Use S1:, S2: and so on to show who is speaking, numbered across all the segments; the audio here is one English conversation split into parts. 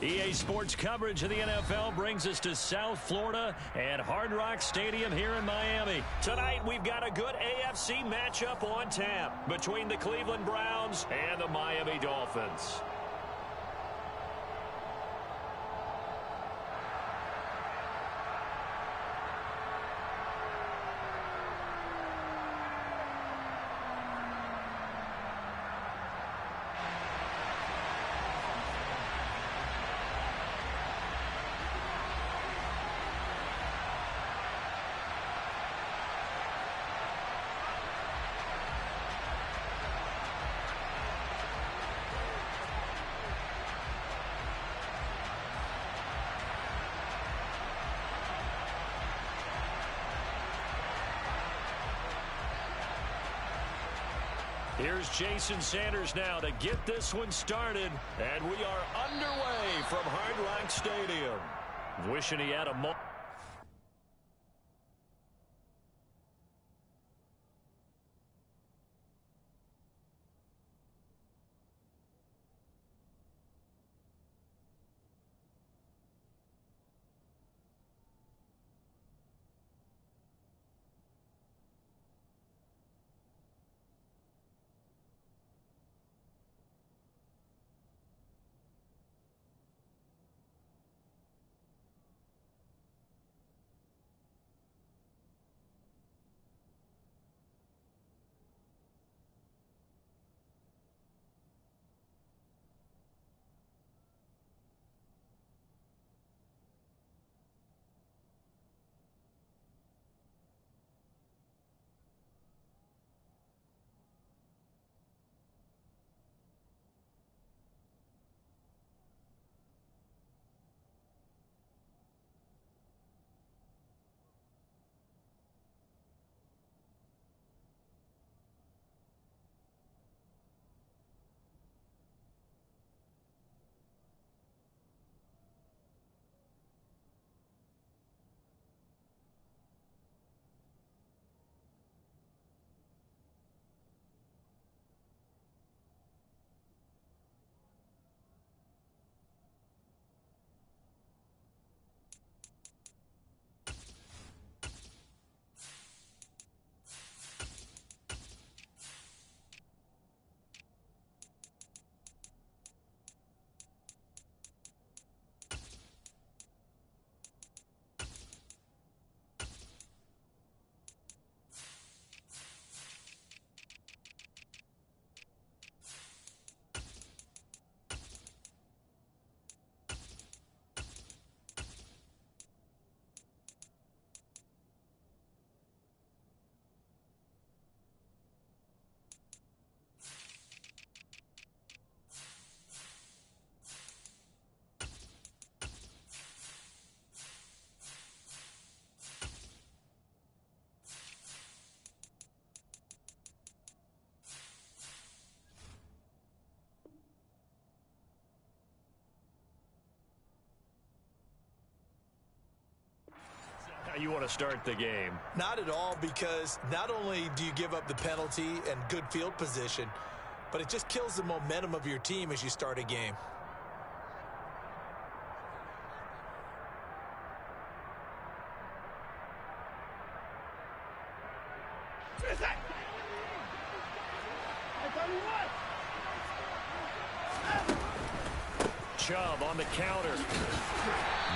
S1: EA Sports coverage of the NFL brings us to South Florida at Hard Rock Stadium here in Miami. Tonight, we've got a good AFC matchup on tap between the Cleveland Browns and the Miami Dolphins. Here's Jason Sanders now to get this one started. And we are underway from Hard Rock Stadium. Wishing he had a moment. How you want to start the game?
S2: Not at all, because not only do you give up the penalty and good field position, but it just kills the momentum of your team as you start a game.
S1: Chubb on the counter.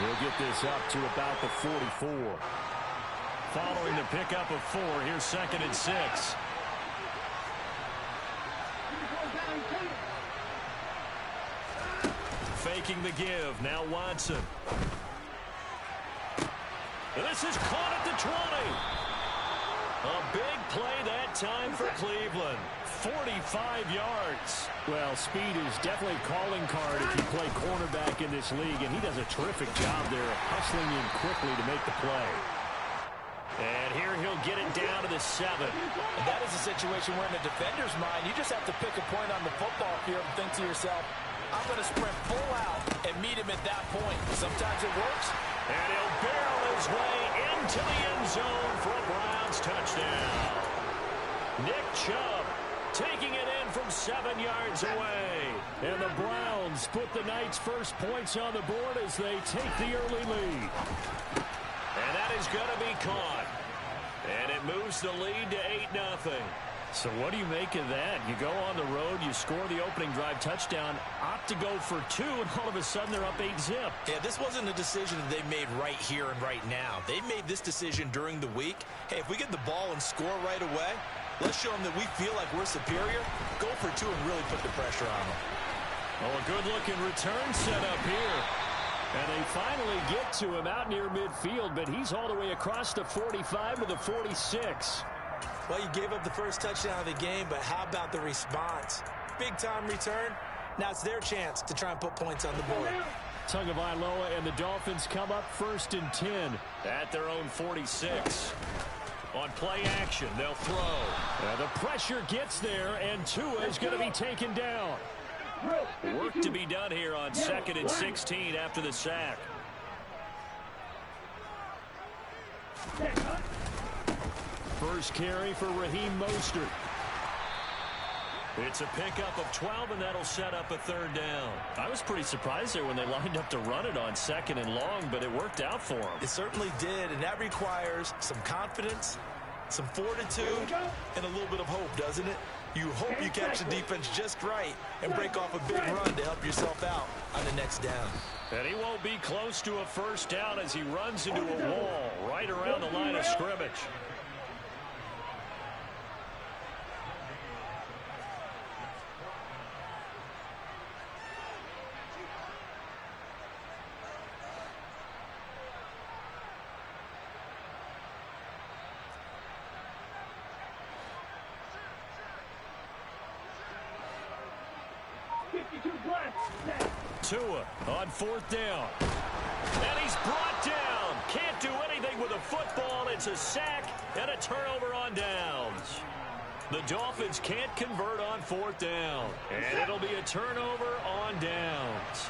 S1: We'll get this up to about the 44. Following the pickup of 4, here's 2nd and 6. Faking the give. Now Watson. This is caught at the 20. A big play that time for Cleveland. 45 yards.
S3: Well, speed is definitely a calling card if you play cornerback in this league, and he does a terrific job there hustling in quickly to make the play.
S1: And here he'll get it down to the 7.
S2: And that is a situation where in the defender's mind, you just have to pick a point on the football field and think to yourself, I'm going to sprint full out and meet him at that point. Sometimes it works.
S1: And he'll barrel his way into the end zone for a Browns touchdown. Nick Chubb taking it in from 7 yards away.
S3: And the Browns put the Knights' first points on the board as they take the early lead.
S1: And that is going to be caught. And it moves the lead to 8-0.
S3: So what do you make of that? You go on the road, you score the opening drive touchdown, opt to go for 2, and all of a sudden they're up 8-zip.
S2: Yeah, this wasn't a decision that they made right here and right now. They made this decision during the week. Hey, if we get the ball and score right away, let's show them that we feel like we're superior. Go for 2 and really put the pressure on them.
S3: Oh, a good-looking return set up here. And they finally get to him out near midfield, but he's all the way across the 45 to the 46.
S2: Well, you gave up the first touchdown of the game, but how about the response? Big-time return. Now it's their chance to try and put points on the board.
S3: Tagovailoa and the Dolphins come up 1st and 10.
S1: At their own 46. On play action, they'll throw.
S3: The pressure gets there, and Tua is going to be taken down.
S1: Work to be done here on 2nd and 16 after the sack.
S3: First carry for Raheem Mostert.
S1: It's a pickup of 12, and that'll set up a 3rd down.
S3: I was pretty surprised there when they lined up to run it on 2nd and long, but it worked out for them.
S2: It certainly did, and that requires some confidence, some fortitude, and a little bit of hope, doesn't it? You hope you catch the defense just right and break off a big run to help yourself out on the next down.
S1: And he won't be close to a 1st down as he runs into a wall right around the line of scrimmage. Tua on 4th down. And he's brought down. Can't do anything with a football. It's a sack and a turnover on downs. The Dolphins can't convert on 4th down. And it'll be a turnover on downs.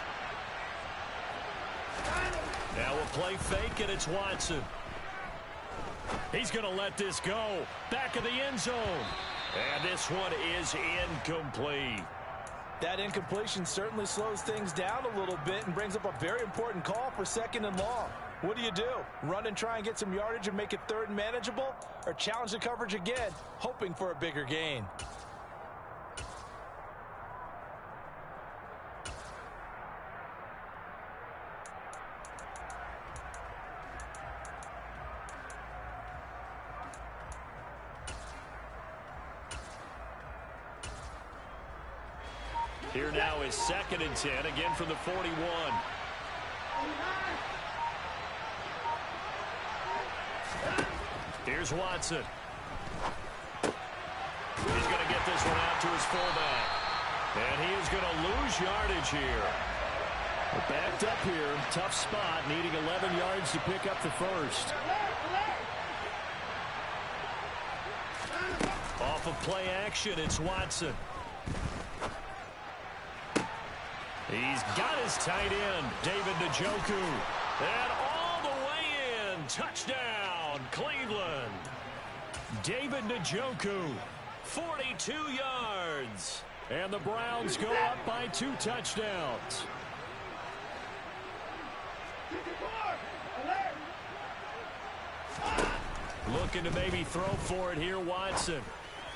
S1: Now we'll play fake, and it's Watson. He's going to let this go. Back of the end zone. And this one is incomplete.
S2: That incompletion certainly slows things down a little bit and brings up a very important call for 2nd and long. What do you do? Run and try and get some yardage and make it 3rd and manageable? Or challenge the coverage again, hoping for a bigger gain?
S1: Here now is 2nd and 10, again from the 41. Here's Watson. He's going to get this one out to his fullback. And he is going to lose yardage here.
S3: We're backed up here. Tough spot, needing 11 yards to pick up the 1st.
S1: Off of play action, it's Watson. He's got his tight end, David Njoku. And all the way in. Touchdown, Cleveland. David Njoku, 42 yards.
S3: And the Browns go up by 2 touchdowns.
S1: Looking to maybe throw for it here, Watson.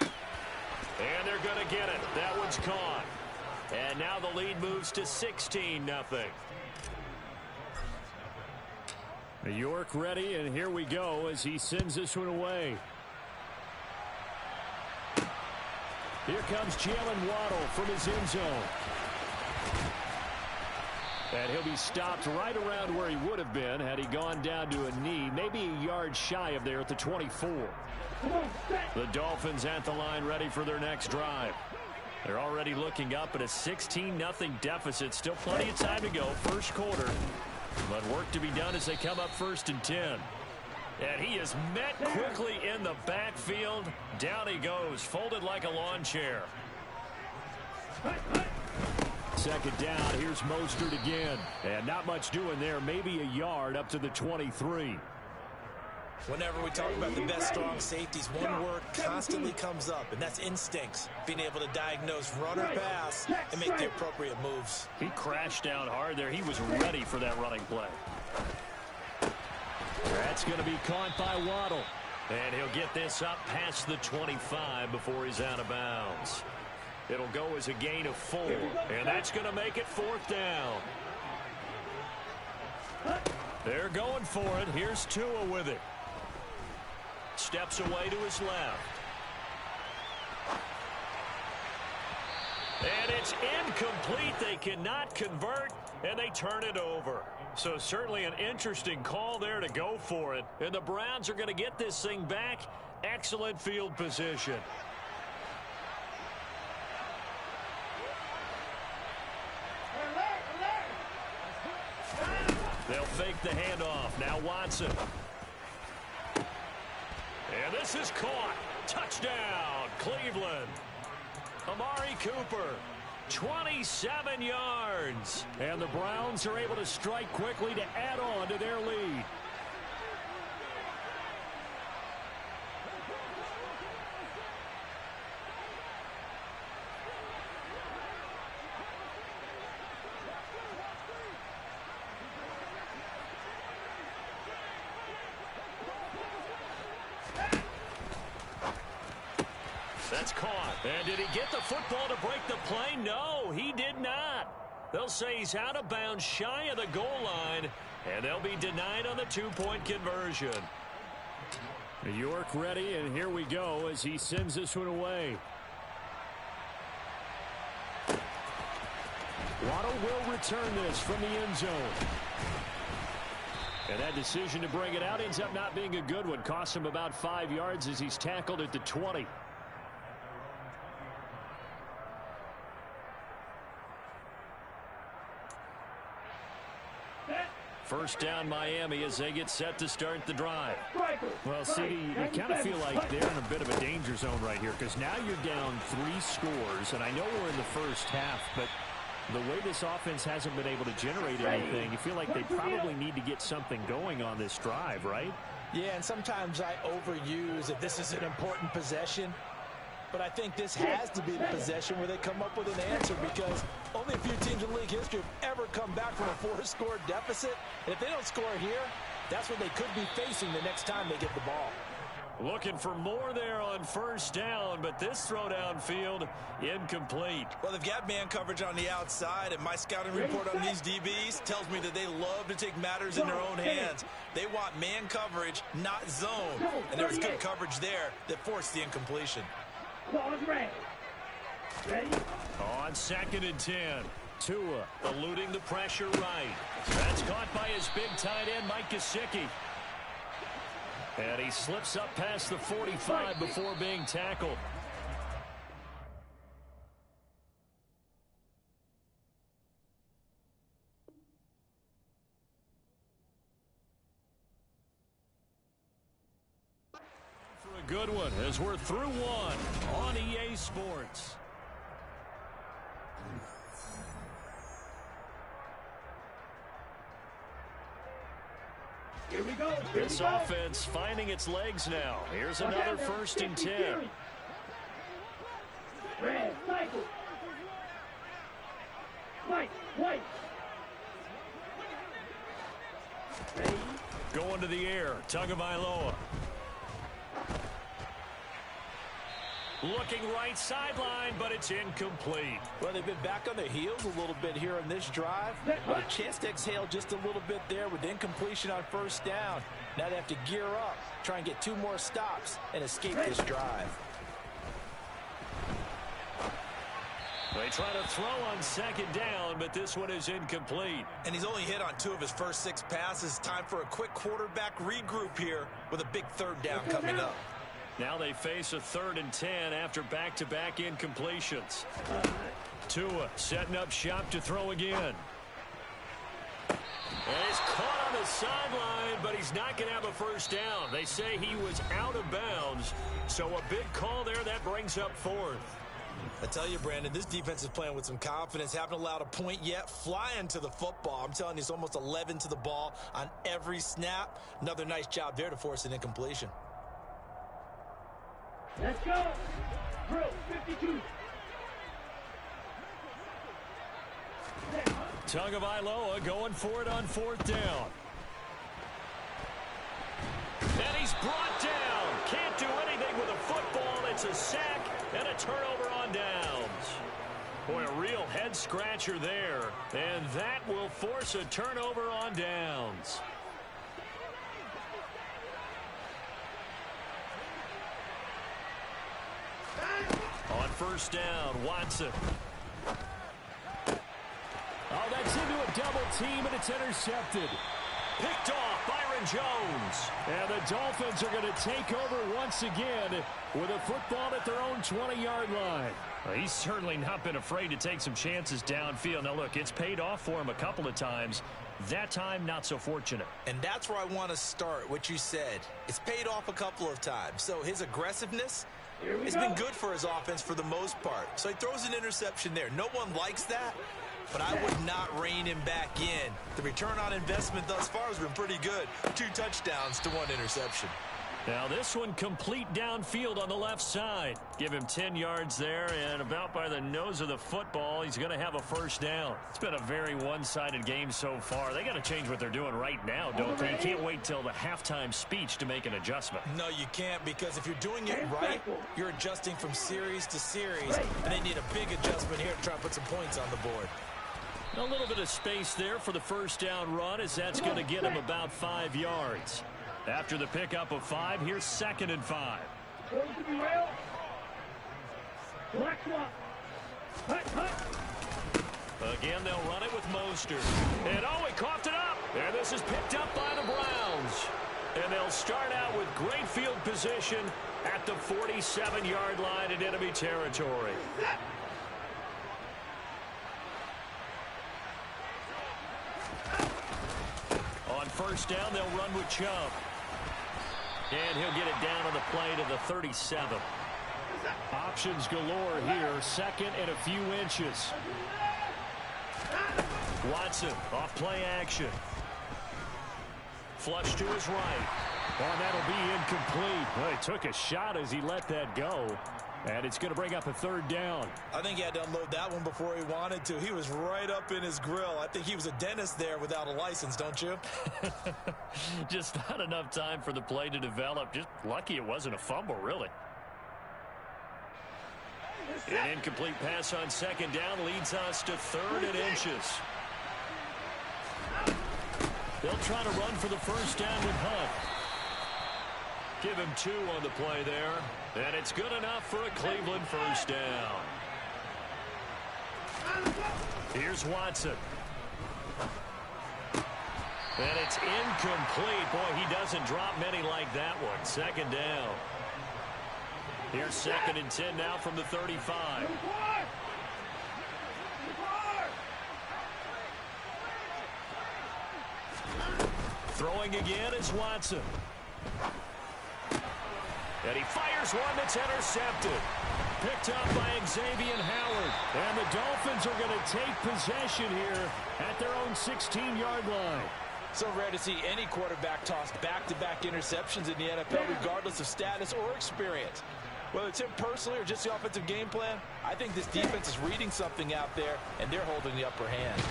S1: And they're going to get it. That one's caught. And now the lead moves to 16-0.
S3: York ready, and here we go as he sends this one away. Here comes Jalen Waddle from his end zone. And he'll be stopped right around where he would have been had he gone down to a knee, maybe a yard shy of there at the 24. The Dolphins at the line ready for their next drive. They're already looking up at a 16-0 deficit. Still plenty of time to go, 1st quarter. But work to be done as they come up 1st and 10. And he is met quickly in the backfield. Down he goes, folded like a lawn chair. 2nd down, here's Mostert again. And not much doing there, maybe a yard up to the 23.
S2: Whenever we talk about the best strong safeties, one word constantly comes up, and that's instincts. Being able to diagnose run or pass and make the appropriate moves.
S3: He crashed down hard there. He was ready for that running play. That's going to be caught by Waddle.
S1: And he'll get this up past the 25 before he's out of bounds. It'll go as a gain of 4, and that's going to make it 4th down. They're going for it. Here's Tua with it. Steps away to his left. And it's incomplete. They cannot convert, and they turn it over. So certainly an interesting call there to go for it. And the Browns are going to get this thing back. Excellent field position. They'll fake the handoff. Now Watson. And this is caught. Touchdown, Cleveland. Amari Cooper, 27 yards.
S3: And the Browns are able to strike quickly to add on to their lead.
S1: That's caught. And did he get the football to break the play? No, he did not. They'll say he's out of bounds shy of the goal line, and they'll be denied on the 2-point conversion.
S3: York ready, and here we go as he sends this one away. Waddle will return this from the end zone. And that decision to bring it out ends up not being a good one. Costs him about 5 yards as he's tackled at the 20.
S1: First down Miami as they get set to start the drive.
S3: Well, CD, you kind of feel like they're in a bit of a danger zone right here because now you're down 3 scores, and I know we're in the first half, but the way this offense hasn't been able to generate anything, you feel like they probably need to get something going on this drive, right?
S2: Yeah, and sometimes I overuse that this is an important possession. But I think this has to be the possession where they come up with an answer because only a few teams in league history have ever come back from a 4-score deficit. And if they don't score here, that's what they could be facing the next time they get the ball.
S1: Looking for more there on first down, but this throw downfield incomplete.
S2: Well, they've got man coverage on the outside, and my scouting report on these DBs tells me that they love to take matters in their own hands. They want man coverage, not zone. And there was good coverage there that forced the incompletion.
S1: On 2nd and 10. Tua eluding the pressure right. That's caught by his big tight end, Mike Gesicki. And he slips up past the 45 before being tackled. For a good one as we're through one on EA Sports.
S4: Here we go.
S1: This offense finding its legs now. Here's another 1st and 10.
S4: Red, Michael. Mike, White.
S1: Going to the air. Tagovailoa. Looking right sideline, but it's incomplete.
S2: Well, they've been back on their heels a little bit here on this drive. But a chance to exhale just a little bit there with incompletion on first down. Now they have to gear up, try and get 2 more stops, and escape this drive.
S1: They try to throw on 2nd down, but this one is incomplete.
S2: And he's only hit on 2 of his first 6 passes. Time for a quick quarterback regroup here with a big 3rd down coming up.
S1: Now they face a 3rd and 10 after back-to-back incompletions. Tua setting up shop to throw again. And he's caught on the sideline, but he's not going to have a first down. They say he was out of bounds, so a big call there that brings up 4th.
S2: I tell you, Brandon, this defense is playing with some confidence. Haven't allowed a point yet. Flying to the football. I'm telling you, it's almost 11 to the ball on every snap. Another nice job there to force an incompletion.
S4: Let's go. Drill 52.
S1: Tagovailoa going for it on 4th down. And he's brought down. Can't do anything with a football. It's a sack and a turnover on downs. Boy, a real head scratcher there. And that will force a turnover on downs. On 1st down, Watson.
S3: Oh, that's into a double team, and it's intercepted.
S1: Picked off, Byron Jones.
S3: And the Dolphins are going to take over once again with a football at their own 20-yard line.
S1: Well, he's certainly not been afraid to take some chances downfield. Now, look, it's paid off for him a couple of times. That time, not so fortunate.
S2: And that's where I want to start, what you said. It's paid off a couple of times. So his aggressiveness has been good for his offense for the most part. So he throws an interception there. No one likes that, but I would not rein him back in. The return on investment thus far has been pretty good. 2 touchdowns to 1 interception.
S1: Now this one complete downfield on the left side. Give him 10 yards there, and about by the nose of the football, he's going to have a 1st down. It's been a very one-sided game so far. They got to change what they're doing right now, don't they? You can't wait till the halftime speech to make an adjustment.
S2: No, you can't, because if you're doing it right, you're adjusting from series to series, and they need a big adjustment here to try to put some points on the board.
S1: A little bit of space there for the 1st down run, as that's going to get him about 5 yards. After the pickup of 5, here's 2nd and 5. Again, they'll run it with Mostert. And oh, he coughed it up. And this is picked up by the Browns. And they'll start out with great field position at the 47-yard line in enemy territory. On 1st down, they'll run with Chubb. And he'll get it down on the play to the 37.
S3: Options galore here. 2nd and a few inches.
S1: Watson off play action. Flush to his right.
S3: And that'll be incomplete. Well, he took a shot as he let that go. And it's going to bring up a 3rd down.
S2: I think he had to unload that one before he wanted to. He was right up in his grill. I think he was a dentist there without a license, don't you?
S1: Just not enough time for the play to develop. Just lucky it wasn't a fumble, really. An incomplete pass on 2nd down leads us to 3rd and inches. They'll try to run for the 1st down with Hunt. Give him 2 on the play there. And it's good enough for a Cleveland 1st down. Here's Watson. And it's incomplete. Boy, he doesn't drop many like that one. 2nd down. Here's 2nd and 10 now from the 35. Throwing again is Watson. And he fires one that's intercepted. Picked up by Xavier Howard. And the Dolphins are going to take possession here at their own 16-yard line.
S2: So rare to see any quarterback toss back-to-back interceptions in the NFL, regardless of status or experience. Whether it's him personally or just the offensive game plan, I think this defense is reading something out there, and they're holding the upper hand.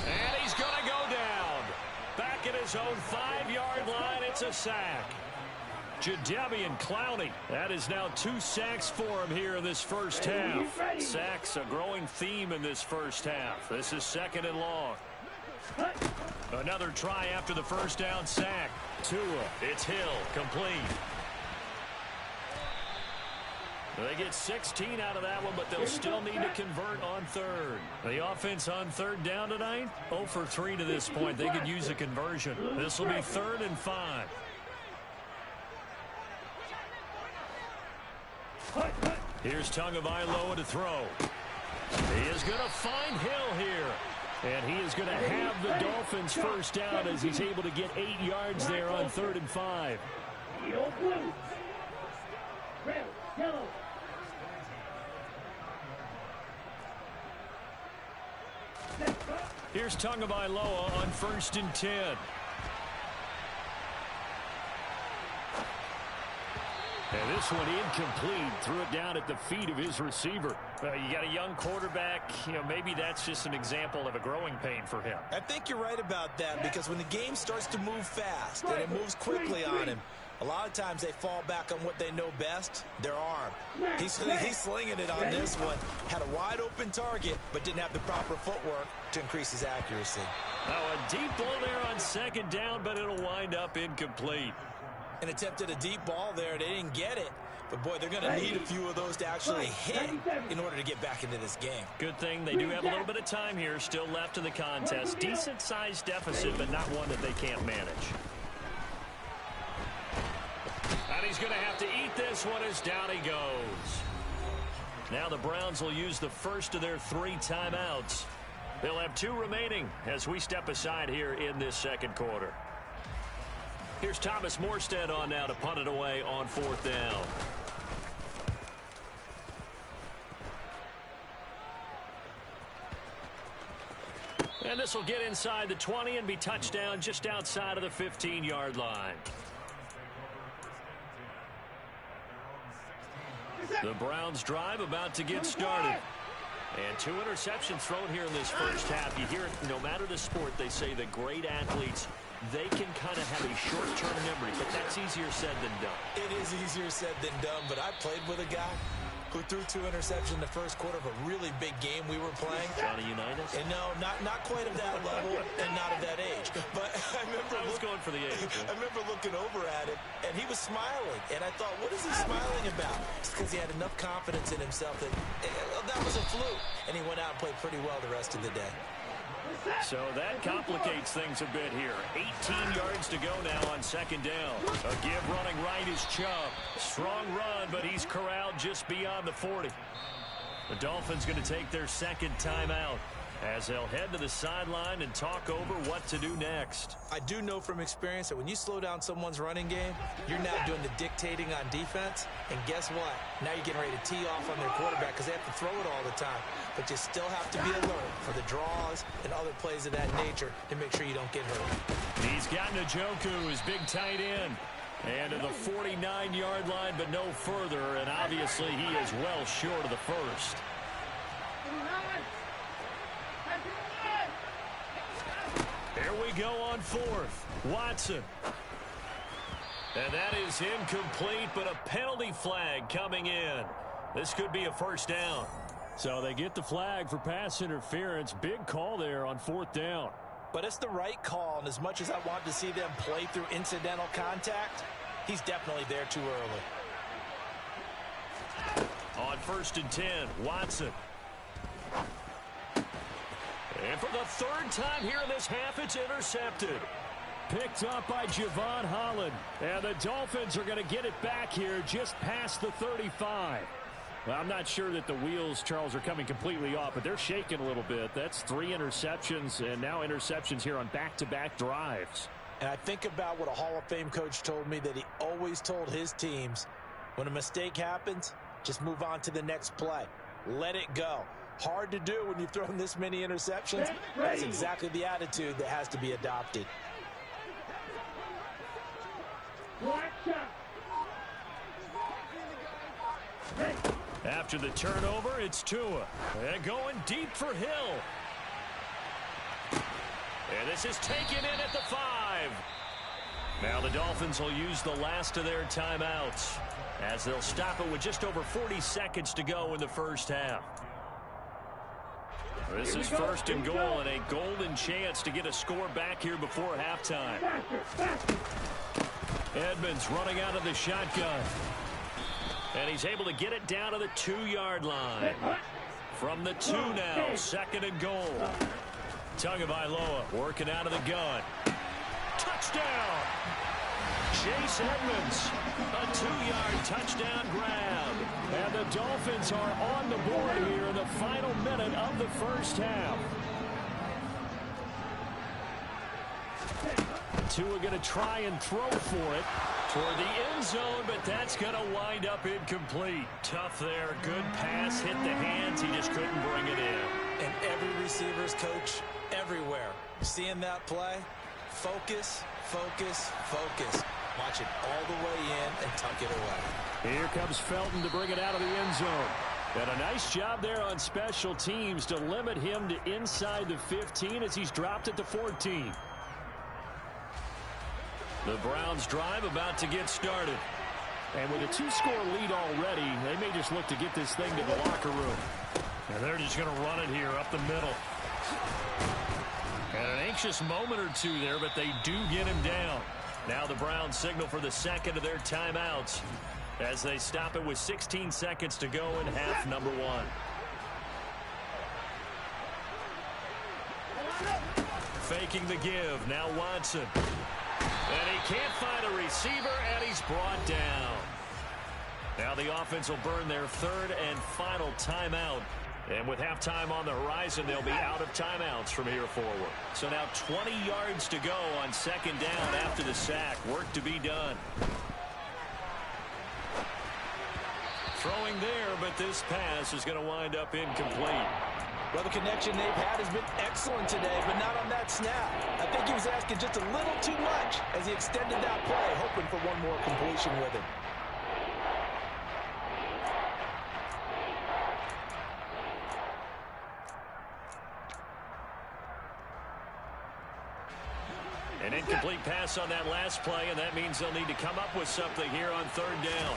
S1: And he's going to go down. Back at his own 5-yard line, it's a sack. Jadeveon Clowney. That is now 2 sacks for him here in this 1st half. Sacks, a growing theme in this 1st half. This is 2nd and long. Another try after the 1st down sack. Tua. It's Hill. Complete. They get 16 out of that one, but they'll still need to convert on 3rd. The offense on 3rd down tonight, 0 for 3 to this point. They could use a conversion. This will be 3rd and 5. Here's Tagovailoa to throw. He is going to find Hill here. And he is going to have the Dolphins 1st down as he's able to get 8 yards there on 3rd and 5. Here's Tagovailoa on 1st and 10. And this one incomplete. Threw it down at the feet of his receiver. You got a young quarterback. Maybe that's just an example of a growing pain for him.
S2: I think you're right about that, because when the game starts to move fast and it moves quickly on him, a lot of times they fall back on what they know best, their arm. He's slinging it on this one. Had a wide open target, but didn't have the proper footwork to increase his accuracy.
S1: Now a deep ball there on 2nd down, but it'll wind up incomplete.
S2: And attempted a deep ball there. They didn't get it. But, boy, they're going to need a few of those to actually hit in order to get back into this game.
S1: Good thing they do have a little bit of time here still left in the contest. Decent-sized deficit, but not one that they can't manage. And he's going to have to eat this one as down he goes. Now the Browns will use the first of their 3 timeouts. They'll have 2 remaining as we step aside here in this 2nd quarter. Here's Thomas Morstead on now to punt it away on 4th down. And this will get inside the 20 and be touchdown just outside of the 15-yard line. The Browns drive about to get started. And 2 interceptions thrown here in this first half. You hear it, no matter the sport, they say the great athletes, they can kind of have a short-term memory, but that's easier said than done.
S2: It is easier said than done, but I played with a guy who threw 2 interceptions in the first quarter of a really big game we were playing.
S1: Johnny Unitas?
S2: And no, not quite of that level and not of that age. But I was
S1: going for the age.
S2: I remember looking over at him, and he was smiling. And I thought, what is he smiling about? It's because he had enough confidence in himself that that was a fluke. And he went out and played pretty well the rest of the day.
S1: So that complicates things a bit here. 18 yards to go now on 2nd down. A give running right is Chubb. Strong run, but he's corralled just beyond the 40. The Dolphins going to take their 2nd timeout as they'll head to the sideline and talk over what to do next.
S2: I do know from experience that when you slow down someone's running game, you're now doing the dictating on defense. And guess what? Now you're getting ready to tee off on their quarterback because they have to throw it all the time. But you still have to be alert for the draws and other plays of that nature to make sure you don't get hurt.
S1: He's got Njoku, his big tight end. And to the 49-yard line, but no further. And obviously he is well short of the first. Here we go on 4th. Watson. And that is incomplete, but a penalty flag coming in. This could be a 1st down. So they get the flag for pass interference. Big call there on 4th down.
S2: But it's the right call, and as much as I want to see them play through incidental contact, he's definitely there too early.
S1: On 1st and 10, Watson. And for the 3rd time here in this half, it's intercepted. Picked up by Javon Holland. And the Dolphins are going to get it back here just past the 35. Well, I'm not sure that the wheels, Charles, are coming completely off, but they're shaking a little bit. That's 3 interceptions, and now interceptions here on back-to-back drives.
S2: And I think about what a Hall of Fame coach told me that he always told his teams, when a mistake happens, just move on to the next play. Let it go. Hard to do when you've thrown this many interceptions. That's exactly the attitude that has to be adopted.
S1: After the turnover, it's Tua. And going deep for Hill. And this is taken in at the 5. Now the Dolphins will use the last of their timeouts as they'll stop it with just over 40 seconds to go in the first half. This is 1st and goal and a golden chance to get a score back here before halftime. Edmonds running out of the shotgun. And he's able to get it down to the 2-yard line. From the 2 now, 2nd and goal. Tagovailoa working out of the gun. Touchdown! Chase Edmonds, a 2-yard touchdown grab. And the Dolphins are on the board here in the final minute of the first half. Tua going to try and throw for it. for the end zone, but that's going to wind up incomplete. Tough there. Good pass. Hit the hands. He just couldn't bring it in.
S2: And every receiver's coach everywhere. Seeing that play, focus, focus, focus. Watch it all the way in and tuck it away.
S3: Here comes Felton to bring it out of the end zone. And a nice job there on special teams to limit him to inside the 15 as he's dropped at the 14. The Browns drive about to get started. And with a 2-score lead already, they may just look to get this thing to the locker room.
S1: And they're just going to run it here up the middle. And an anxious moment or two there, but they do get him down. Now the Browns signal for the second of their timeouts as they stop it with 16 seconds to go in half number 1. Faking the give. Now Watson. And he can't find a receiver, and he's brought down. Now the offense will burn their third and final timeout. And with halftime on the horizon, they'll be out of timeouts from here forward. So now 20 yards to go on second down after the sack. Work to be done. Throwing there, but this pass is going to wind up incomplete.
S2: Well, the connection they've had has been excellent today, but not on that snap. I think he was asking just a little too much as he extended that play, hoping for one more completion with him.
S1: An incomplete pass on that last play, and that means they'll need to come up with something here on third down.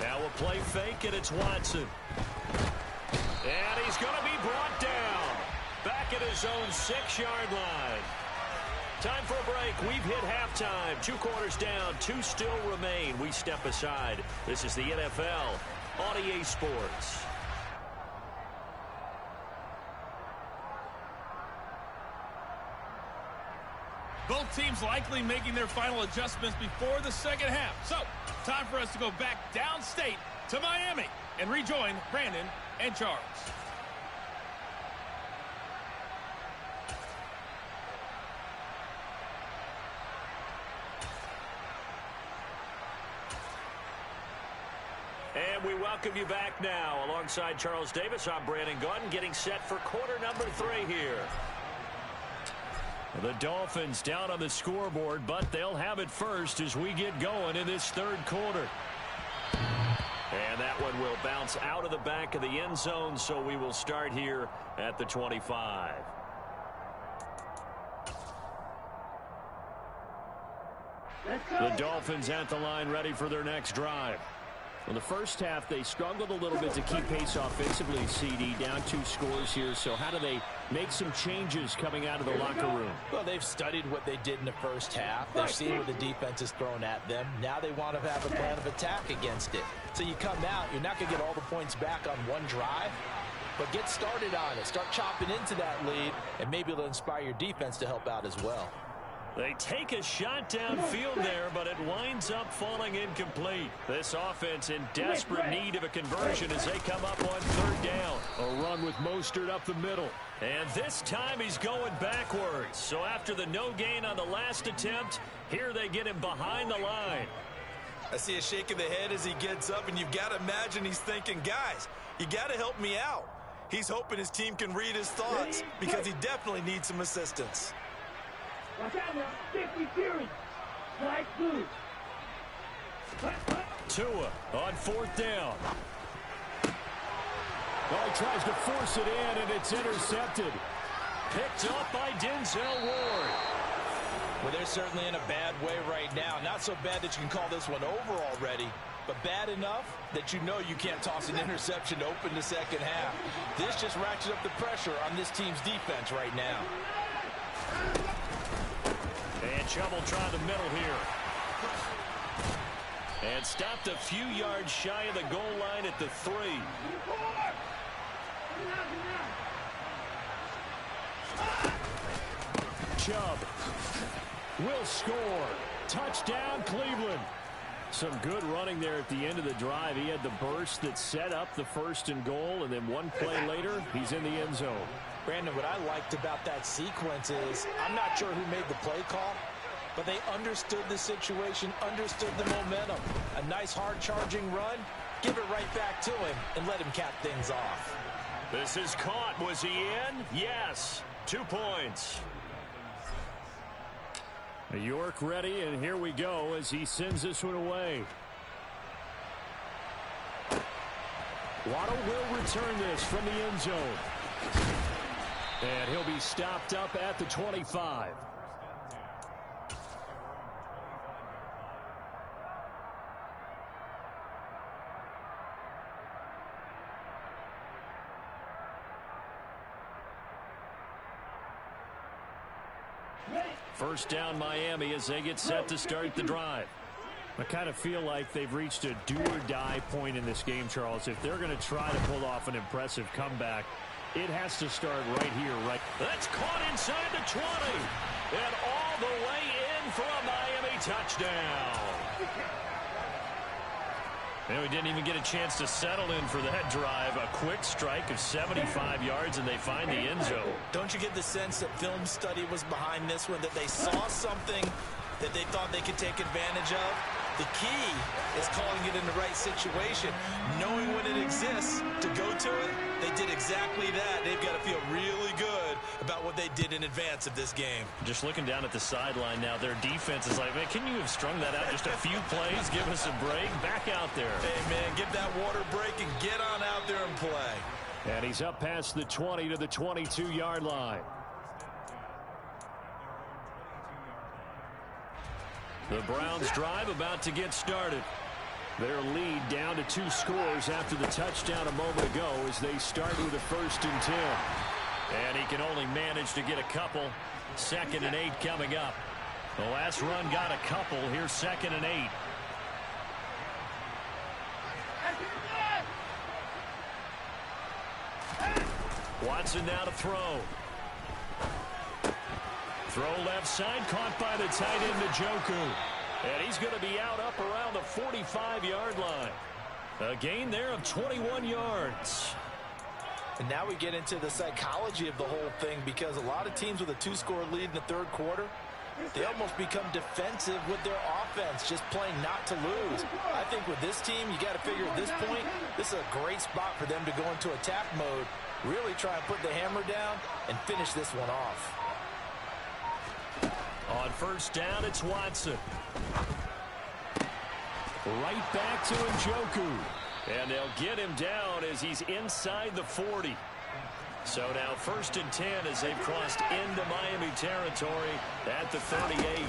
S1: Now a play fake, and it's Watson. And he's going to be brought down. Back at his own 6-yard line. Time for a break. We've hit halftime. 2 quarters down. 2 still remain. We step aside. This is the NFL on EA Sports.
S5: Both teams likely making their final adjustments before the second half. So, time for us to go back downstate to Miami and rejoin Brandon and Charles.
S1: And we welcome you back now. Alongside Charles Davis, I'm Brandon Gaudin, getting set for quarter number 3 here. The Dolphins down on the scoreboard, but they'll have it first as we get going in this third quarter. And that one will bounce out of the back of the end zone, so we will start here at the 25. The Dolphins at the line, ready for their next drive. In the first half, they struggled a little bit to keep pace offensively, CD, down 2 scores here. So how do they make some changes coming out of the locker room?
S2: Well, they've studied what they did in the first half. They've seen what the defense is thrown at them. Now they want to have a plan of attack against it. So you come out, you're not going to get all the points back on one drive, but get started on it. Start chopping into that lead, and maybe it'll inspire your defense to help out as well.
S1: They take a shot downfield there, but it winds up falling incomplete. This offense in desperate need of a conversion as they come up on third down.
S3: A run with Mostert up the middle.
S1: And this time he's going backwards. So after the no gain on the last attempt, here they get him behind the line.
S2: I see a shake of the head as he gets up, and you've got to imagine he's thinking, guys, you got to help me out. He's hoping his team can read his thoughts because he definitely needs some assistance.
S4: Watch out now. Safety series. Flag blue.
S1: Tua on fourth down.
S3: Well, he tries to force it in, and it's intercepted.
S1: Picked up by Denzel Ward.
S2: Well, they're certainly in a bad way right now. Not so bad that you can call this one over already, but bad enough that you know you can't toss an interception to open the second half. This just ratchets up the pressure on this team's defense right now.
S1: And Chubb will try the middle here. And stopped a few yards shy of the goal line at the 3.
S3: Chubb will score. Touchdown, Cleveland.
S1: Some good running there at the end of the drive. He had the burst that set up the 1st and goal, and then one play later, he's in the end zone.
S2: Brandon, what I liked about that sequence is I'm not sure who made the play call, but they understood the situation, understood the momentum. A nice hard-charging run. Give it right back to him and let him cap things off.
S1: This is caught. Was he in? Yes. 2 points.
S3: York ready, and here we go as he sends this one away. Waddle will return this from the end zone. And he'll be stopped up at the 25. First down Miami as they get set to start the drive. I kind of feel like they've reached a do-or-die point in this game, Charles. If they're going to try to pull off an impressive comeback, it has to start right here.
S1: That's caught inside the 20. And all the way in for a Miami touchdown. And we didn't even get a chance to settle in for that drive. A quick strike of 75 yards, and they find the end zone.
S2: Don't you get the sense that film study was behind this one, that they saw something that they thought they could take advantage of? The key is calling it in the right situation, knowing when it exists to go to it. They did exactly that. They've got to feel really good about what they did in advance of this game.
S1: Just looking down at the sideline now, their defense is like, man, can you have strung that out just a few plays? Give us a break. Back out there.
S2: Hey, man, give that water break and get on out there and play.
S3: And he's up past the 20 to the 22-yard line. The Browns drive about to get started. Their lead down to 2 scores after the touchdown a moment ago as they start with a 1st and 10.
S1: And he can only manage to get a couple. 2nd and 8 coming up. The last run got a couple. Here's 2nd and 8. Watson now to throw. Throw left side, caught by the tight end Njoku. And he's going to be out up around the 45-yard line. A gain there of 21 yards.
S2: And now we get into the psychology of the whole thing, because a lot of teams with a 2-score lead in the 3rd quarter, they almost become defensive with their offense, just playing not to lose. I think with this team, you got to figure at this point, this is a great spot for them to go into attack mode, really try and put the hammer down and finish this one off.
S1: On 1st down, it's Watson.
S3: Right back to Njoku.
S1: And they'll get him down as he's inside the 40. So now 1st and 10 as they've crossed into Miami territory at the 38.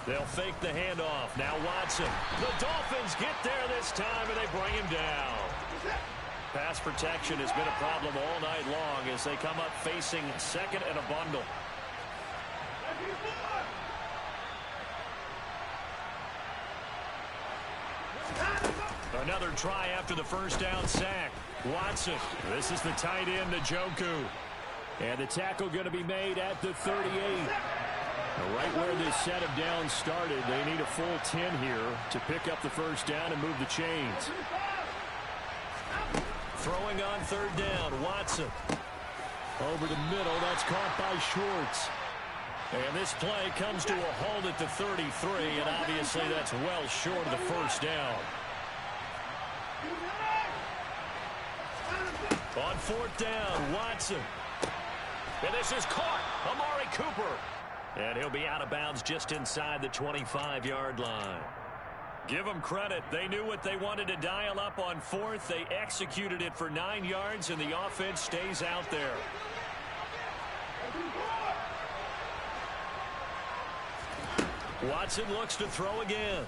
S1: They'll fake the handoff. Now Watson. The Dolphins get there this time, and they bring him down. Pass protection has been a problem all night long as they come up facing 2nd and a bundle. Another try after the 1st down sack. Watson. This is the tight end, Njoku.
S3: And the tackle going to be made at the 38. Right where this set of downs started, they need a full 10 here to pick up the 1st down and move the chains.
S1: Throwing on 3rd down, Watson.
S3: Over the middle, that's caught by Schwartz.
S1: And this play comes to a halt at the 33, and obviously that's well short of the 1st down. On 4th down, Watson. And this is caught. Amari Cooper. And he'll be out of bounds just inside the 25-yard line. Give them credit. They knew what they wanted to dial up on 4th. They executed it for 9 yards, and the offense stays out there. Watson looks to throw again.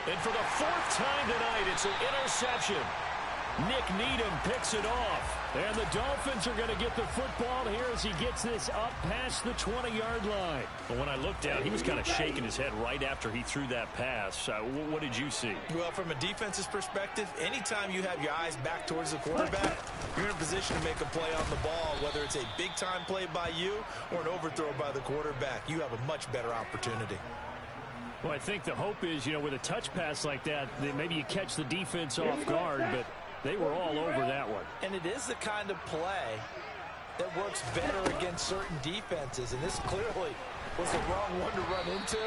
S1: And for the 4th time tonight, it's an interception. Nick Needham picks it off.
S3: And the Dolphins are going to get the football here as he gets this up past the 20-yard line.
S1: But when I looked down, he was kind of shaking his head right after he threw that pass. What did you see?
S2: Well, from a defense's perspective, anytime you have your eyes back towards the quarterback, you're in a position to make a play on the ball, whether it's a big-time play by you or an overthrow by the quarterback. You have a much better opportunity.
S3: Well, I think the hope is, with a touch pass like that maybe you catch the defense off guard, but they were all over that one.
S2: And it is the kind of play that works better against certain defenses. And this clearly Was the wrong one to run into.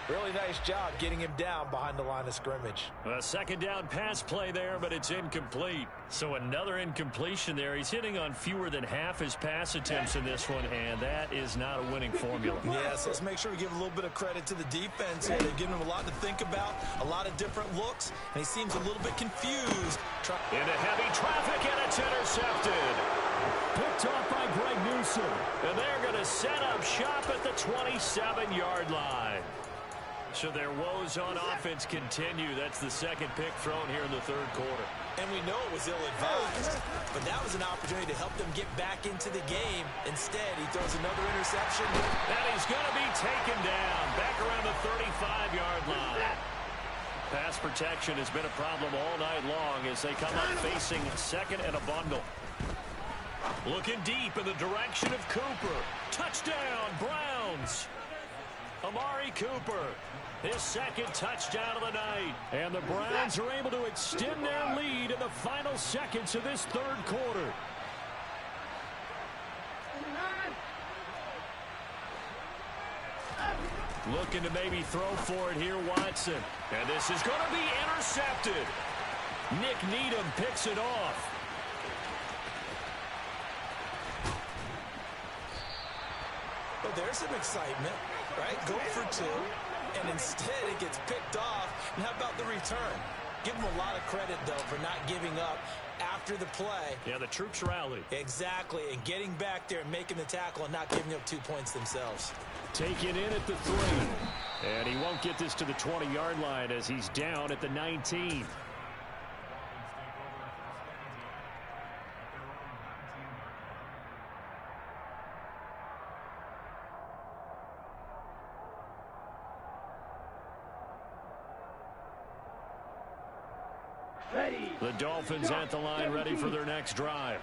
S2: Really nice job getting him down behind the line of scrimmage.
S1: A second down pass play there, but it's incomplete. So another incompletion there. He's hitting on fewer than half his pass attempts in this one, and that is not a winning formula.
S2: Yes, let's make sure we give a little bit of credit to the defense here. They've given him a lot to think about, a lot of different looks, and he seems a little bit confused.
S1: Into heavy traffic, and it's intercepted.
S3: Picked off by Greg Newsom.
S1: And they're going to set up shop at the 27-yard line. So their woes on offense continue. That's the second pick thrown here in the third quarter.
S2: And we know it was ill-advised, but that was an opportunity to help them get back into the game. Instead, he throws another interception.
S1: And he's going to be taken down back around the 35-yard line. Pass protection has been a problem all night long as they come up facing second and a bundle. Looking deep in the direction of Cooper. Touchdown, Browns. Amari Cooper, his second touchdown of the night.
S3: And the Browns are able to extend their lead in the final seconds of this third quarter.
S1: Looking to maybe throw for it here, Watson. And this is going to be intercepted. Nick Needham picks it off.
S2: Well, there's some excitement, right? Go for two, and instead it gets picked off. And how about the return? Give them a lot of credit, though, for not giving up after the play.
S1: Yeah, the troops rallied.
S2: Exactly, and getting back there and making the tackle and not giving up 2 points themselves.
S3: Taken in at the 3. And he won't get this to the 20-yard line as he's down at the 19.
S1: The Dolphins at the line, ready for their next drive.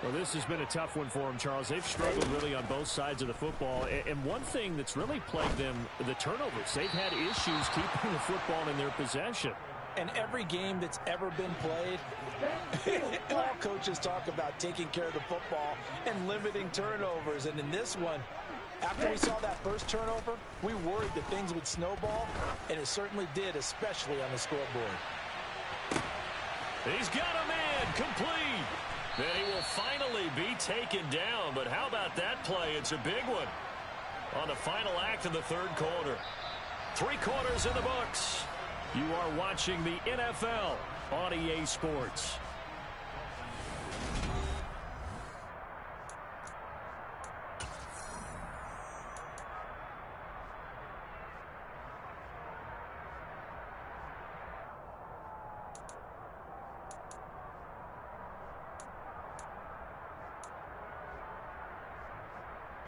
S3: Well, this has been a tough one for them, Charles. They've struggled really on both sides of the football. And one thing that's really plagued them, the turnovers. They've had issues keeping the football in their possession.
S2: And every game that's ever been played, all coaches talk about taking care of the football and limiting turnovers. And in this one, after we saw that first turnover, we worried that things would snowball, and it certainly did, especially on the scoreboard.
S1: He's got a man complete. Then he will finally be taken down. But how about that play? It's a big one on the final act of the third quarter. 3 quarters in the books. You are watching the NFL on EA Sports.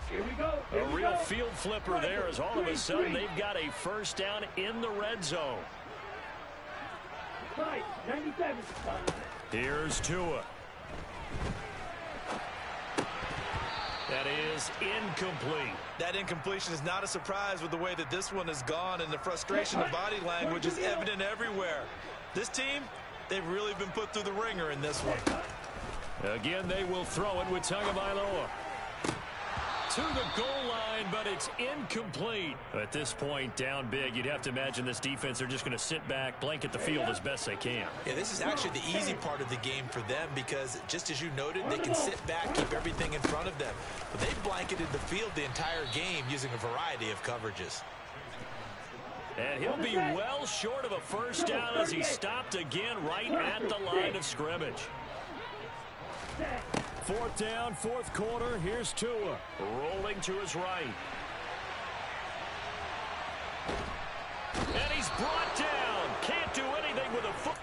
S4: Here we go.
S1: A real field flipper there as all of a sudden they've got a first down in the red zone.
S4: 97.
S1: Here's Tua. That is incomplete.
S2: That incompletion is not a surprise with the way that this one has gone, and the frustration of body language is evident everywhere. This team, they've really been put through the ringer in this one.
S1: Again, they will throw it with Tagovailoa. To the goal line, but it's incomplete. At this point, down big, you'd have to imagine this defense, they're just going to sit back, blanket the field as best they can.
S2: Yeah, this is actually the easy part of the game for them because, just as you noted, they can sit back, keep everything in front of them. But they've blanketed the field the entire game using a variety of coverages.
S1: And he'll be well short of a first down as he stopped again right at the line of scrimmage.
S3: 4th down, 4th quarter. Here's Tua.
S1: Rolling to his right. And he's brought down. Can't do anything with a foot.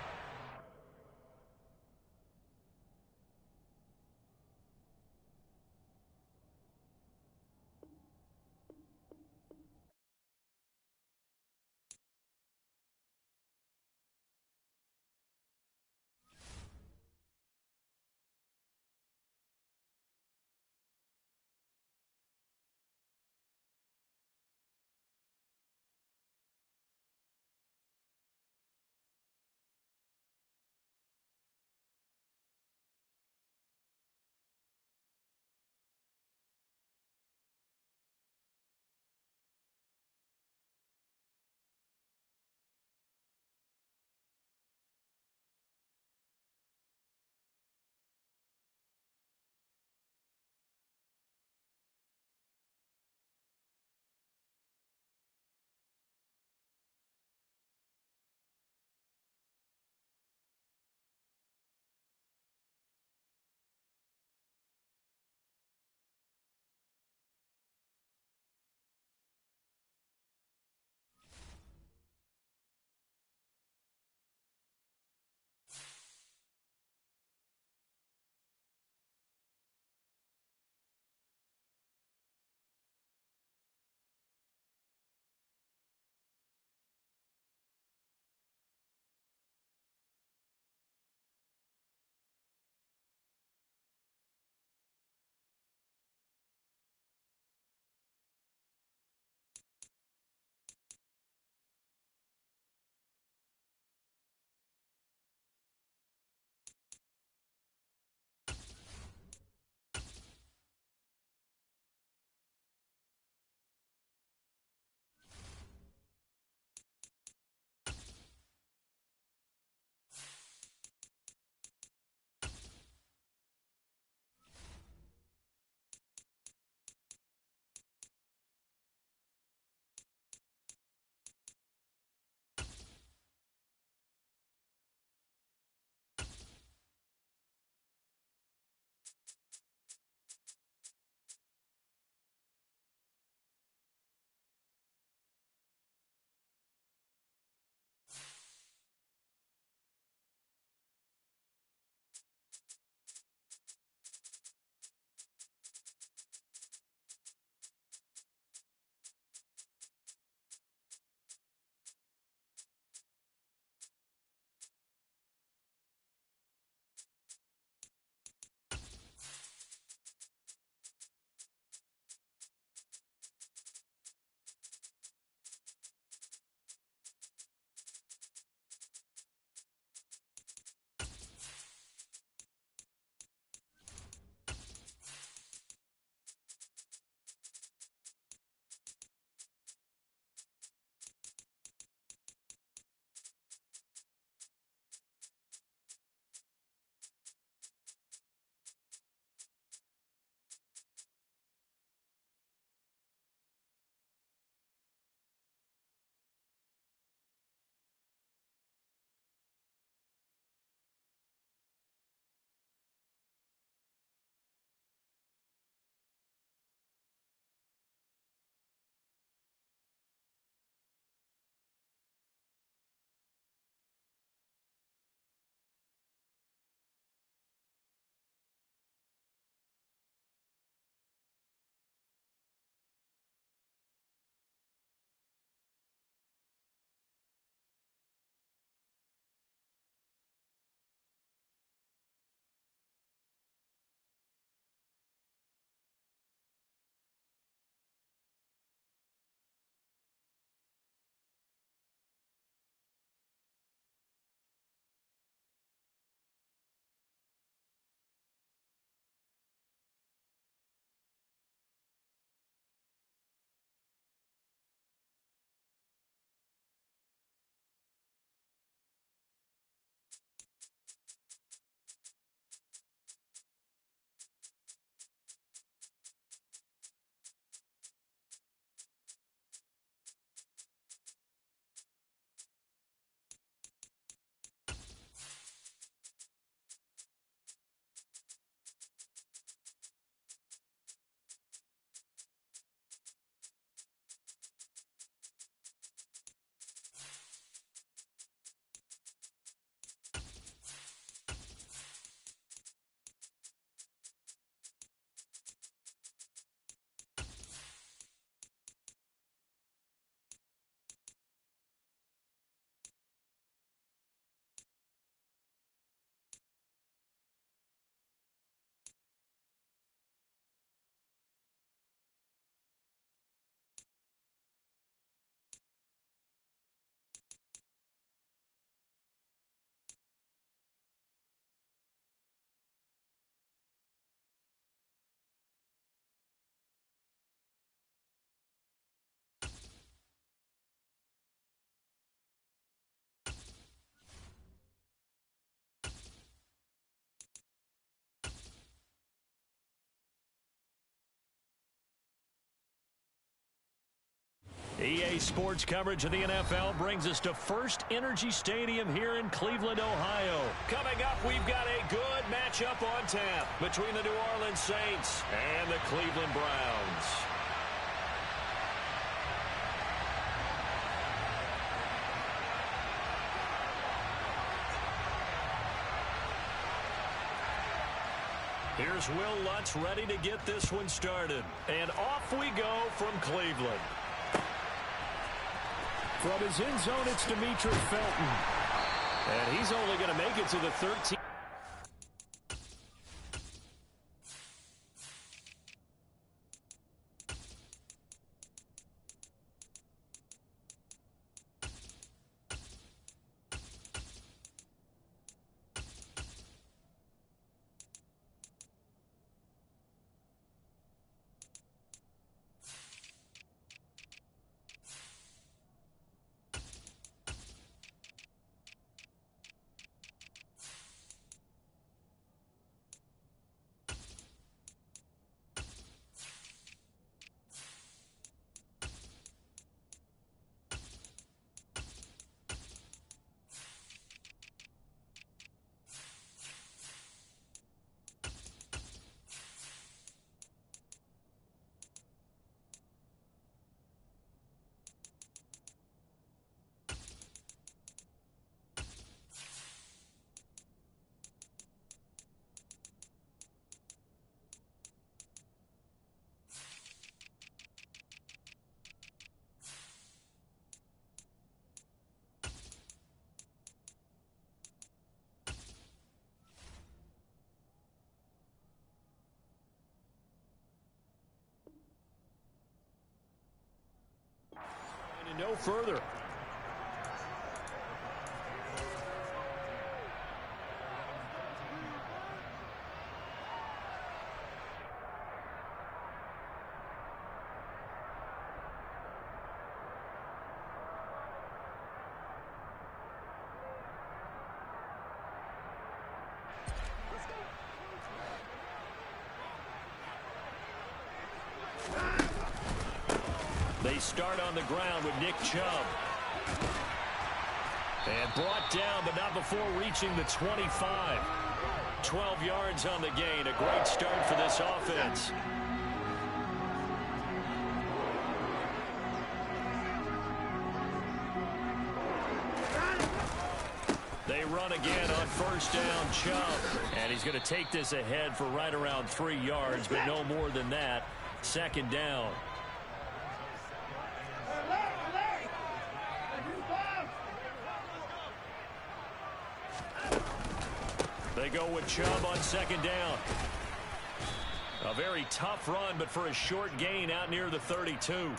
S1: EA Sports coverage of the NFL brings us to First Energy Stadium here in Cleveland, Ohio. Coming up, we've got a good matchup on tap between the New Orleans Saints and the Cleveland Browns. Here's Will Lutz ready to get this one started. And off we go from Cleveland.
S3: From his end zone, it's Demetrius Felton. And he's only going to make it to the 13. No further. They start on the ground with Nick Chubb. And brought down, but not before reaching the 25. 12 yards on the gain. A great start for this offense. They run again on first down, Chubb. And he's going to take this ahead for right around 3 yards, but no more than that. Second down. They go with Chubb on second down. A very tough run, but for a short gain out near the 32.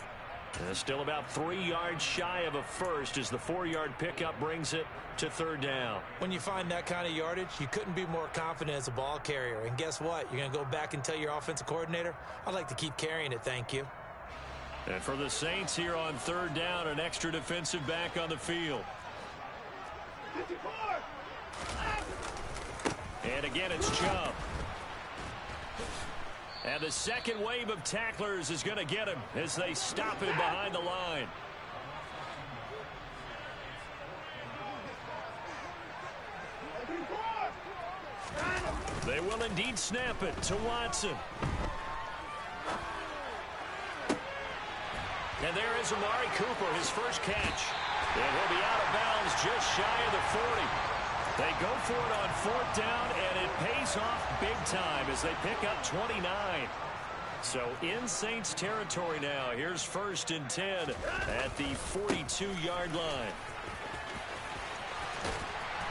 S3: Still about 3 yards shy of a first as the 4-yard pickup brings it to third down.
S2: When you find that kind of yardage, you couldn't be more confident as a ball carrier. And guess what? You're going to go back and tell your offensive coordinator, I'd like to keep carrying it, thank you.
S1: And for the Saints here on third down, an extra defensive back on the field. And again, it's Chubb. And the second wave of tacklers is going to get him as they stop him behind the line. They will indeed snap it to Watson. And there is Amari Cooper, his first catch. And he'll be out of bounds just shy of the 40. They go for it on fourth down, and it pays off big time as they pick up 29. So in Saints territory now. Here's first and 10 at the 42-yard line.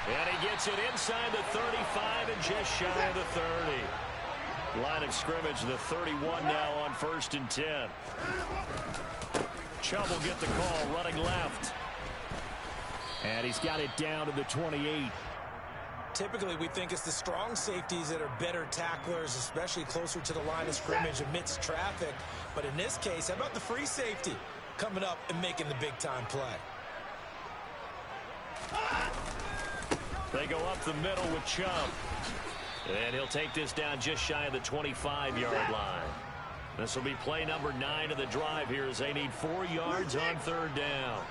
S1: And he gets it inside the 35 and just shy of the 30. Line of scrimmage, the 31 now on first and 10. Chubb will get the call running left. And he's got it down to the 28.
S2: Typically, we think it's the strong safeties that are better tacklers, especially closer to the line of scrimmage amidst traffic. But in this case, how about the free safety coming up and making the big-time play?
S1: They go up the middle with Chubb. And he'll take this down just shy of the 25-yard line. This will be play number 9 of the drive here as they need 4 yards on 3rd down.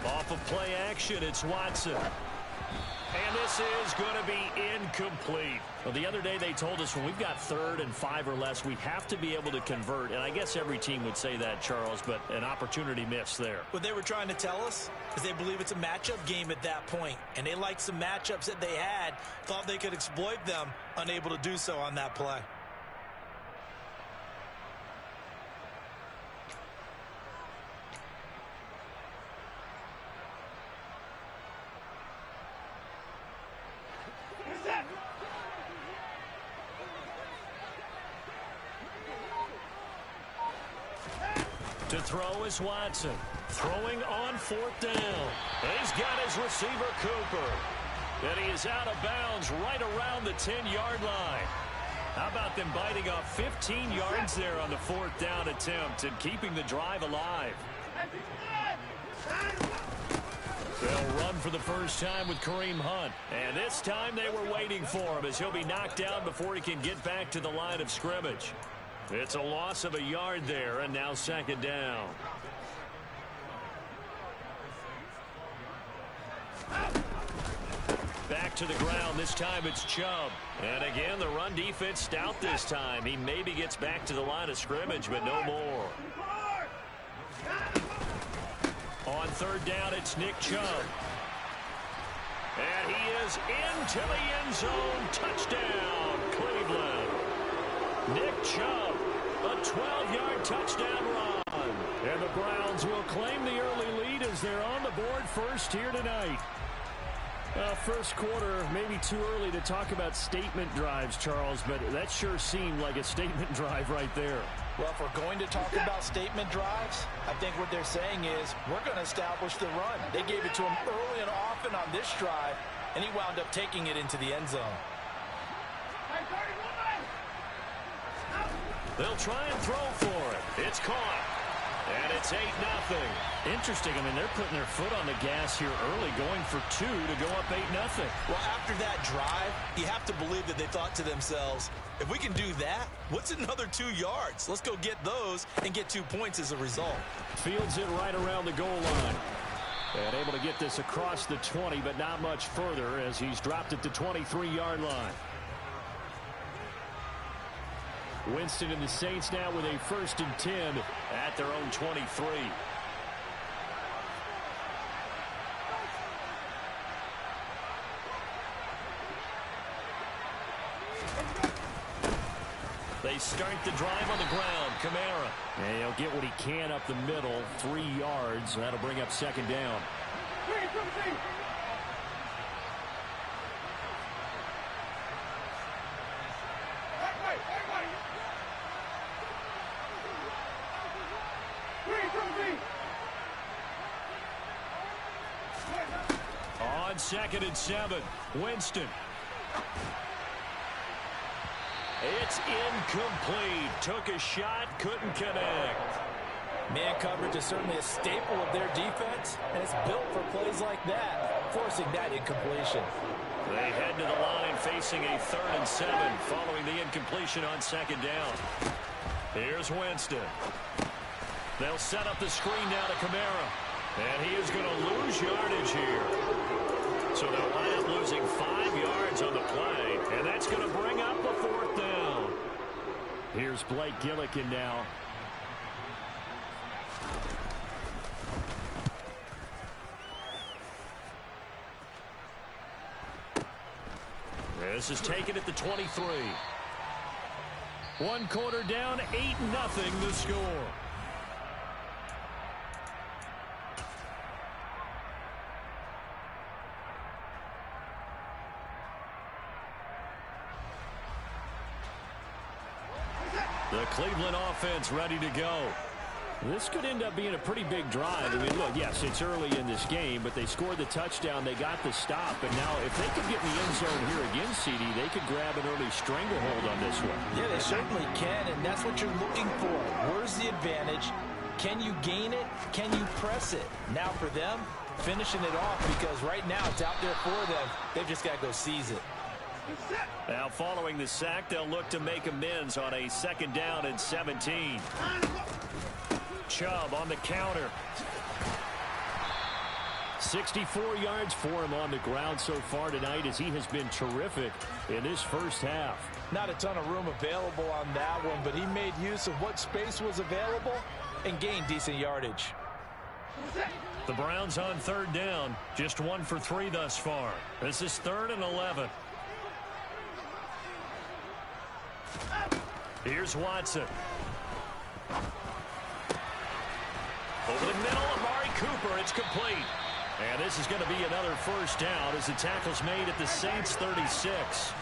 S1: Off of play action, it's Watson. And this is going to be incomplete. Well, the other day they told us when we've got 3rd and 5 or less, we have to be able to convert. And I guess every team would say that, Charles, but an opportunity missed there.
S2: What they were trying to tell us is they believe it's a matchup game at that point. And they liked some matchups that they had, thought they could exploit them, unable to do so on that play.
S1: To throw is Watson. Throwing on 4th down. He's got his receiver, Cooper. And he is out of bounds right around the 10-yard line. How about them biting off 15 yards there on the 4th down attempt and keeping the drive alive? They'll run for the first time with Kareem Hunt. And this time they were waiting for him as he'll be knocked down before he can get back to the line of scrimmage. It's a loss of a yard there, and now 2nd down. Back to the ground. This time it's Chubb. And again, the run defense stout this time. He maybe gets back to the line of scrimmage, but no more. On 3rd down, it's Nick Chubb. And he is into the end zone. Touchdown, Cleveland. Nick Chubb, a 12-yard touchdown run. And the Browns will claim the early lead as they're on the board first here tonight.
S3: First quarter, maybe too early to talk about statement drives, Charles, but that sure seemed like a statement drive right there.
S2: Well, if we're going to talk about statement drives, I think what they're saying is we're going to establish the run. They gave it to him early and often on this drive, and he wound up taking it into the end zone.
S1: They'll try and throw for it. It's caught. And it's 8-0.
S3: Interesting. I mean, they're putting their foot on the gas here early, going for 2 to go up 8-0.
S2: Well, after that drive, you have to believe that they thought to themselves, if we can do that, what's another 2 yards? Let's go get those and get 2 points as a result.
S3: Fields it right around the goal line. And able to get this across the 20, but not much further as he's dropped at the 23-yard line. Winston and the Saints now with a 1st and 10
S1: at their own 23. They start the drive on the ground. Kamara.
S3: And he'll get what he can up the middle, 3 yards. That'll bring up 2nd down.
S1: On 2nd and 7, Winston. It's incomplete. Took a shot, couldn't connect.
S2: Man coverage is certainly a staple of their defense, and it's built for plays like that, forcing that incompletion.
S1: They head to the line facing a 3rd and 7 following the incompletion on 2nd down. Here's Winston. They'll set up the screen now to Kamara. And he is going to lose yardage here. So they'll wind up losing 5 yards on the play. And that's going to bring up a 4th down.
S3: Here's Blake Gillikin now.
S1: This is taken at the 23.
S3: 1 quarter down, 8-0 the score.
S1: The Cleveland offense ready to go.
S3: This could end up being a pretty big drive. I mean, look, yes, it's early in this game, but they scored the touchdown. They got the stop. And now if they could get in the end zone here again, CD, they could grab an early stranglehold on this one.
S2: Yeah, they certainly can, and that's what you're looking for. Where's the advantage? Can you gain it? Can you press it? Now for them, finishing it off, because right now it's out there for them. They've just got to go seize it.
S1: Now following the sack, they'll look to make amends on a 2nd down and 17. Chubb on the counter.
S3: 64 yards for him on the ground so far tonight, as he has been terrific in this first half.
S2: Not a ton of room available on that one, but he made use of what space was available and gained decent yardage.
S1: The Browns on 3rd down, just 1 for 3 thus far. This is 3rd and 11. Here's Watson. Over the middle, Amari Cooper. It's complete. And this is going to be another 1st down as the tackle's made at the Saints' 36.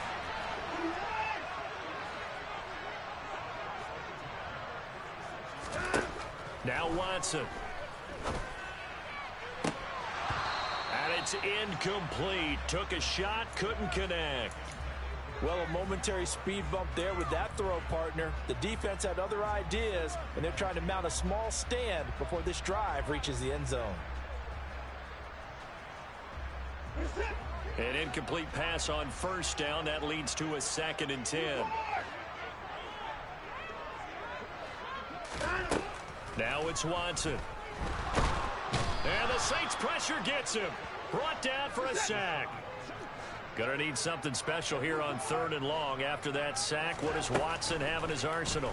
S1: Now Watson. And it's incomplete. Took a shot, couldn't connect.
S2: Well, a momentary speed bump there with that throw, partner. The defense had other ideas, and they're trying to mount a small stand before this drive reaches the end zone.
S1: An incomplete pass on 1st down. That leads to a 2nd and 10. Now it's Watson. And the Saints pressure gets him. Brought down for a sack. Gonna need something special here on 3rd and long. After that sack, what does Watson have in his arsenal?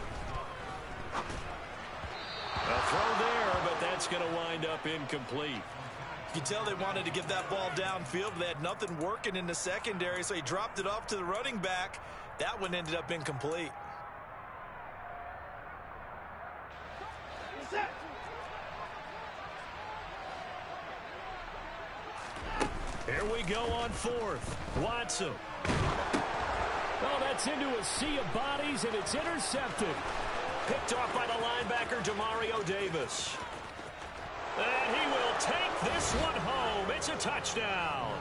S1: A throw there, but that's going to wind up incomplete.
S2: You can tell they wanted to get that ball downfield, but they had nothing working in the secondary, so he dropped it off to the running back. That one ended up incomplete.
S1: Here we go on 4th. Watson.
S3: Oh, that's into a sea of bodies, and it's intercepted.
S1: Picked off by the linebacker, Demario Davis. And he will take this one home. It's a touchdown.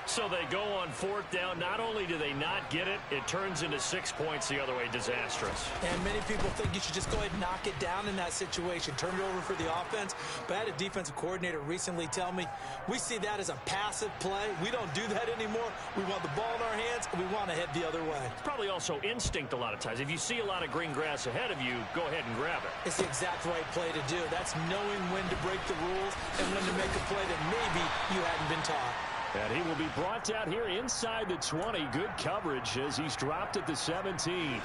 S1: So they go on 4th down. Not only do they not get it, it turns into 6 points the other way. Disastrous.
S2: And many people think you should just go ahead and knock it down in that situation. Turn it over for the offense. But I had a defensive coordinator recently tell me, we see that as a passive play. We don't do that anymore. We want the ball in our hands, and we want to head the other way.
S1: It's probably also instinct a lot of times. If you see a lot of green grass ahead of you, go ahead and grab it.
S2: It's the exact right play to do. That's knowing when to break the rules and when to make a play that maybe you hadn't been taught.
S3: And he will be brought down here inside the 20. Good coverage as he's dropped at the 17.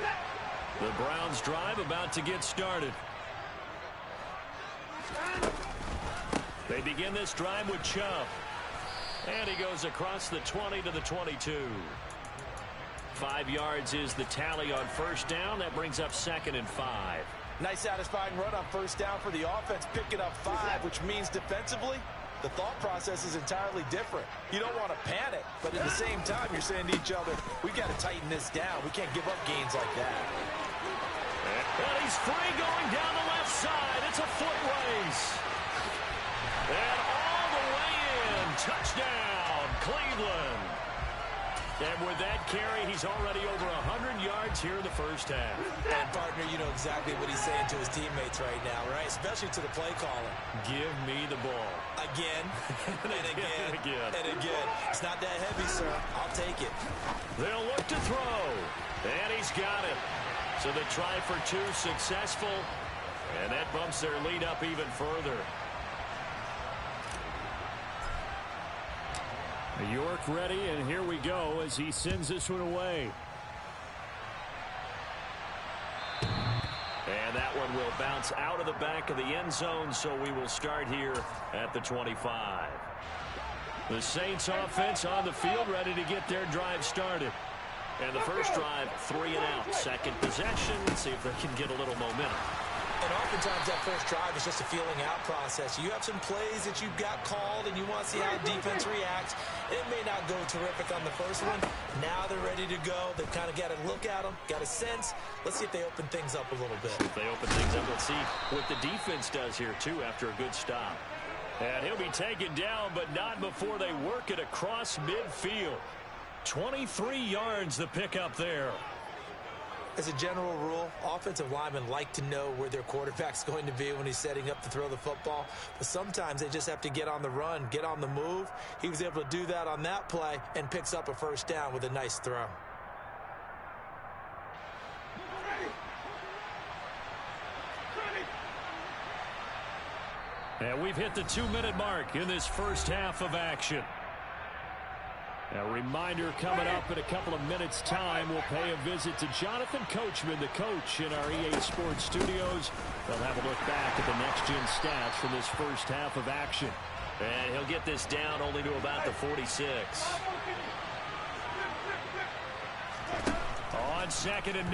S1: The Browns drive about to get started. They begin this drive with Chubb. And he goes across the 20 to the 22. 5 yards is the tally on 1st down. That brings up 2nd and 5.
S2: Nice satisfying run on 1st down for the offense, picking up 5, which means defensively, the thought process is entirely different. You don't want to panic, but at the same time, you're saying to each other, we got to tighten this down. We can't give up gains like that.
S1: And he's free going down the left side. It's a foot race. And all the way in. Touchdown, Cleveland. And with that carry, he's already over 100 yards here in the first half.
S2: And, partner, you know exactly what he's saying to his teammates right now, right? Especially to the play caller.
S1: Give me the ball.
S2: Again, and again, and again. It's not that heavy, sir. I'll take it.
S1: They'll look to throw. And he's got it. So the try for 2 successful. And that bumps their lead up even further.
S3: York ready, and here we go as he sends this one away.
S1: And that one will bounce out of the back of the end zone, so we will start here at the 25. The Saints offense on the field, ready to get their drive started. And the first drive, 3 and out. Second possession, see if they can get a little momentum.
S2: And oftentimes that first drive is just a feeling out process. You have some plays that you've got called and you want to see how defense reacts. It may not go terrific on the first one. Now they're ready to go. They've kind of got to look at them, got a sense. Let's see if they open things up a little bit.
S1: If they open things up, let's see what the defense does here, too, after a good stop. And he'll be taken down, but not before they work it across midfield. 23 yards the pickup there.
S2: As a general rule, offensive linemen like to know where their quarterback's going to be when he's setting up to throw the football. But sometimes they just have to get on the run, get on the move. He was able to do that on that play and picks up a first down with a nice throw.
S1: And we've hit the 2-minute mark in this first half of action. A reminder coming up in a couple of minutes' time. We'll pay a visit to Jonathan Coachman, the coach in our EA Sports studios. They'll have a look back at the next-gen stats from this first half of action.
S3: And he'll get this down only to about the 46.
S1: On 2nd and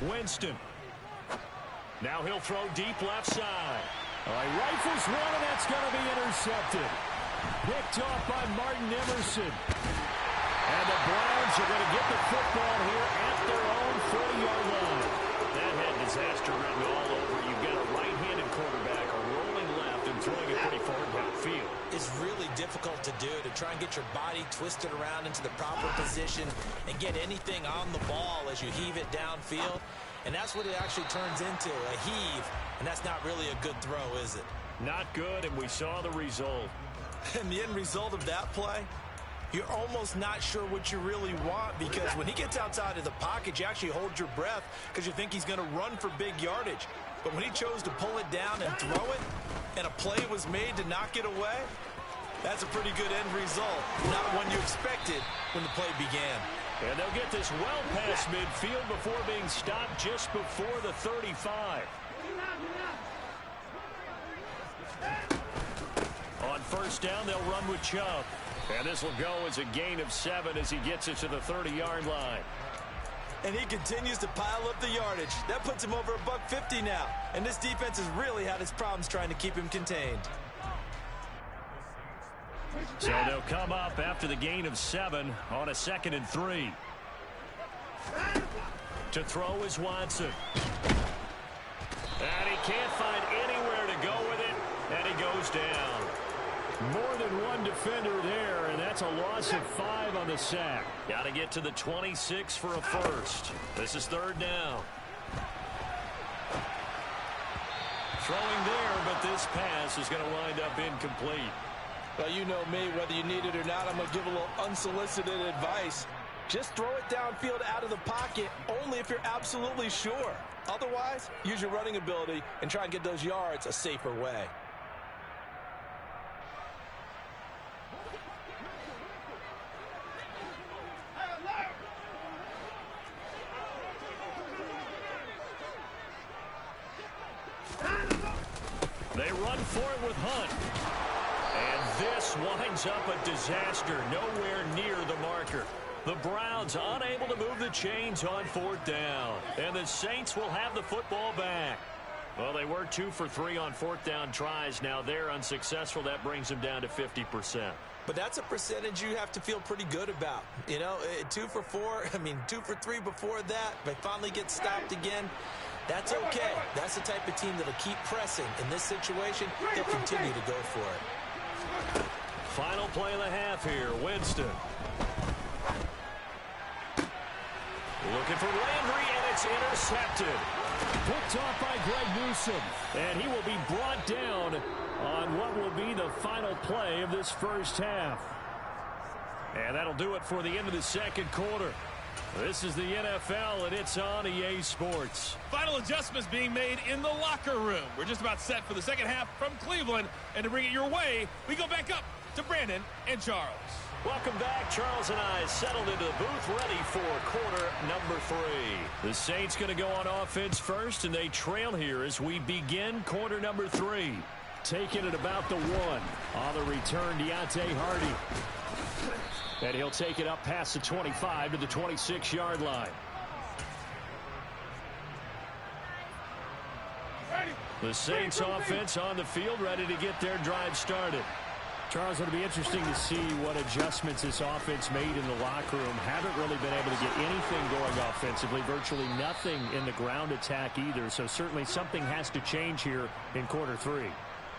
S1: 9, Winston. Now he'll throw deep left side. All right, rifles one, and that's going to be intercepted. Picked off by Martin Emerson. And the Browns are going to get the football here at their own 40-yard line.
S3: That had disaster written all over. You've got a right-handed quarterback, a rolling left, and throwing it pretty far downfield.
S2: It's really difficult to do, to try and get your body twisted around into the proper position and get anything on the ball as you heave it downfield. And that's what it actually turns into, a heave. And that's not really a good throw, is it?
S1: Not good, and we saw the result.
S2: And the end result of that play, you're almost not sure what you really want, because when he gets outside of the pocket, you actually hold your breath because you think he's going to run for big yardage. But when he chose to pull it down and throw it, and a play was made to knock it away, that's a pretty good end result. Not one you expected when the play began.
S1: And they'll get this well past midfield before being stopped just before the 35. On first down, they'll run with Chubb. And this will go as a gain of 7 as he gets it to the 30-yard line.
S2: And he continues to pile up the yardage. That puts him over $150 now. And this defense has really had its problems trying to keep him contained.
S1: So they'll come up after the gain of 7 on a 2nd and 3. To throw is Watson. And he can't find anywhere to go with it. And he goes down. More than one defender there, and that's a loss of 5 on the sack.
S3: Got to get to the 26 for a first. This is 3rd down.
S1: Throwing there, but this pass is going to wind up incomplete.
S2: Well, you know me, whether you need it or not, I'm going to give a little unsolicited advice. Just throw it downfield out of the pocket, only if you're absolutely sure. Otherwise, use your running ability and try and get those yards a safer way.
S1: They run for it with Hunt. And this winds up a disaster, nowhere near the marker. The Browns unable to move the chains on 4th down. And the Saints will have the football back. Well, they were 2 for 3 on 4th down tries. Now they're unsuccessful. That brings them down to 50%.
S2: But that's a percentage you have to feel pretty good about. You know, 2 for 3 before that. They finally get stopped again. That's okay. That's the type of team that'll keep pressing. In this situation, they'll continue to go for it.
S1: Final play of the half here. Winston. Looking for Landry, and it's intercepted. Picked off by Greg Newsome. And he will be brought down on what will be the final play of this first half. And that'll do it for the end of the 2nd quarter. This is the NFL, and it's on EA Sports.
S5: Final adjustments being made in the locker room. We're just about set for the 2nd half from Cleveland. And to bring it your way, we go back up to Brandon and Charles.
S1: Welcome back. Charles and I settled into the booth ready for quarter number 3. The Saints going to go on offense first, and they trail here as we begin quarter number 3. Taking it about the 1. On the return, Deontay Hardy. And he'll take it up past the 25 to the 26-yard line. The Saints offense on the field, ready to get their drive started. Charles, it'll be interesting to see what adjustments this offense made in the locker room. Haven't really been able to get anything going offensively, virtually nothing in the ground attack either. So certainly something has to change here in quarter 3.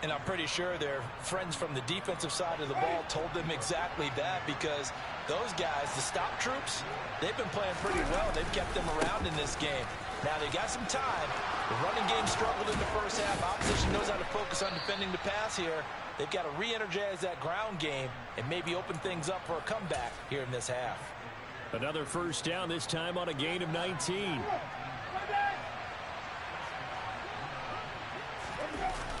S2: And I'm pretty sure their friends from the defensive side of the ball told them exactly that, because those guys, the stop troops, they've been playing pretty well. They've kept them around in this game. Now they got some time. The running game struggled in the first half. Opposition knows how to focus on defending the pass here. They've got to re-energize that ground game and maybe open things up for a comeback here in this half.
S3: Another first down, this time on a gain of 19.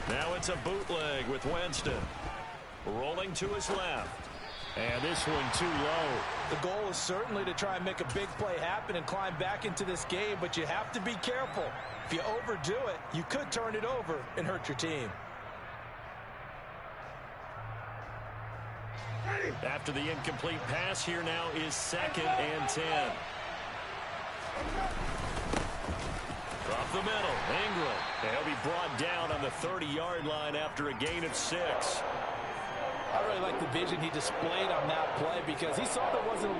S1: Now it's a bootleg with Winston. Rolling to his left.
S3: And this one too low.
S2: The goal is certainly to try and make a big play happen and climb back into this game, but you have to be careful. If you overdo it, you could turn it over and hurt your team.
S1: After the incomplete pass, here now is 2nd and 10. Off the middle, Ingram. He'll be brought down on the 30-yard line after a gain of 6.
S2: I really like the vision he displayed on that play, because he saw there wasn't a